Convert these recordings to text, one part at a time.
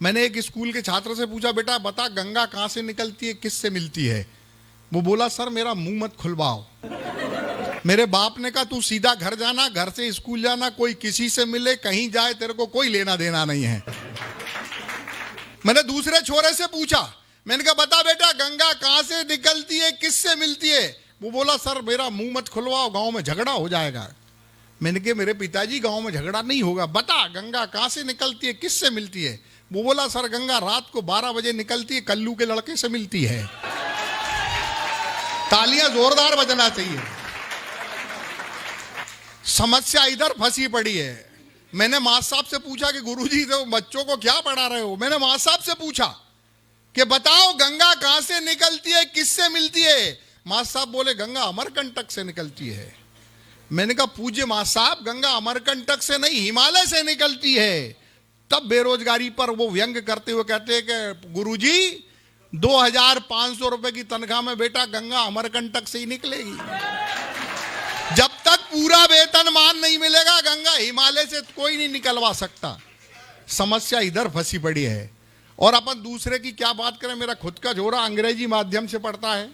मैंने एक स्कूल के छात्र से पूछा, बेटा बता गंगा कहाँ से निकलती है, किससे मिलती है? वो बोला, सर मेरा मुंह मत खुलवाओ। मेरे बाप ने कहा तू सीधा घर जाना, घर से स्कूल जाना, कोई किसी से मिले कहीं जाए तेरे को कोई लेना देना नहीं है। मैंने दूसरे छोरे से पूछा, मैंने कहा बता बेटा गंगा कहाँ से निकलती है, किससे मिलती है? वो बोला, सर मेरा मुंह मत खुलवाओ, गांव में झगड़ा हो जाएगा। मैंने कहा मेरे पिताजी गांव में झगड़ा नहीं होगा, बता गंगा कहाँ से निकलती है, किससे मिलती है? वो बोला, सर गंगा रात को 12 बजे निकलती है, कल्लू के लड़के से मिलती है। तालियां जोरदार बजना चाहिए। समस्या इधर फंसी पड़ी है। मैंने मास्टर साहब से पूछा कि गुरुजी तो बच्चों को क्या पढ़ा रहे हो? मैंने मास्टर साहब से पूछा कि बताओ गंगा कहां से निकलती है, किससे मिलती है? मास्टर साहब बोले गंगा अमरकंटक से निकलती है। मैंने कहा पूज्य मास्टर साहब गंगा अमरकंटक से नहीं हिमालय से निकलती है। तब बेरोजगारी पर वो व्यंग करते हुए कहते हैं कि गुरुजी 2500 रुपए की तनख्वाह में बेटा गंगा अमरकंटक से ही निकलेगी। जब तक पूरा वेतनमान नहीं मिलेगा गंगा हिमालय से कोई नहीं निकलवा सकता। समस्या इधर फंसी पड़ी है। और अपन दूसरे की क्या बात करें। मेरा खुद का जोड़ा अंग्रेजी माध्यम से पढ़ता है,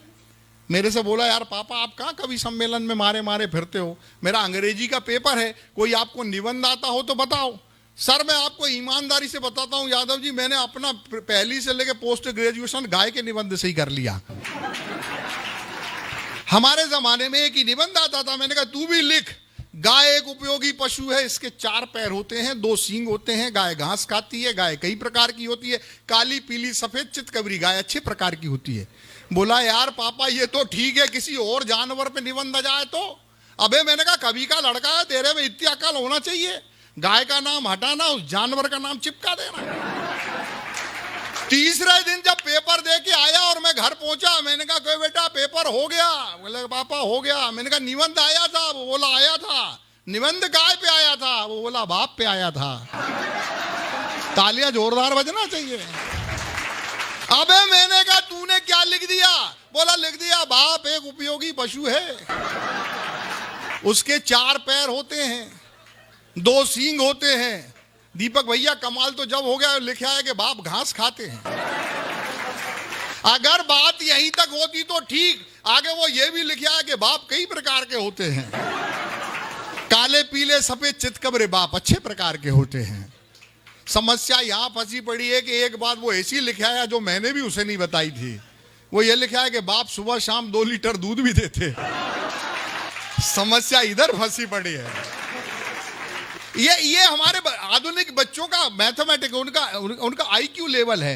मेरे से बोला, यार पापा आप कहाँ कभी सम्मेलन में मारे मारे फिरते हो, मेरा अंग्रेजी का पेपर है, कोई आपको निबंध आता हो तो बताओ। सर मैं आपको ईमानदारी से बताता हूं यादव जी, मैंने अपना पहली से लेकर पोस्ट ग्रेजुएशन गाय के निबंध से ही कर लिया। हमारे जमाने में एक ही निबंध आता था, मैंने कहा तू भी लिख। गाय एक उपयोगी पशु है, इसके 4 पैर होते हैं, 2 सींग होते हैं, गाय घास खाती है, गाय कई प्रकार की होती है, काली पीली सफेद चितकबरी गाय अच्छे प्रकार की होती है। बोला यार पापा ये तो ठीक है, किसी और जानवर पे निबंध आ जाए तो? अबे मैंने कहा कभी का लड़का है, तेरे में इतनी अकल होना चाहिए, गाय का नाम हटाना, उस जानवर का नाम चिपका देना। तीसरे दिन जब पेपर दे के आया और मैं घर पहुंचा, मैंने कहा कोई बेटा पेपर हो गया? बोले पापा हो गया। मैंने कहा निबंध आया था? वो बोला आया था। निबंध गाय पे आया था? वो बोला बाप पे आया था। तालियां जोरदार बजना चाहिए। अबे मैंने कहा तूने क्या लिख दिया? बोला लिख दिया बाप एक उपयोगी पशु है, उसके 4 पैर होते हैं, 2 सींग होते हैं। दीपक भैया कमाल तो जब हो गया लिखा है कि बाप घास खाते हैं। अगर बात यहीं तक होती तो ठीक, आगे वो ये भी लिखा है कि बाप कई प्रकार के होते हैं, काले पीले सफेद चितकबरे बाप अच्छे प्रकार के होते हैं। समस्या यहां फंसी पड़ी है कि एक बात वो ऐसी लिखा है जो मैंने भी उसे नहीं बताई थी। वो ये लिखा है कि बाप सुबह शाम 2 लीटर दूध भी देते। समस्या इधर फंसी पड़ी है। ये हमारे आधुनिक बच्चों का मैथमेटिक्स, उनका IQ लेवल है।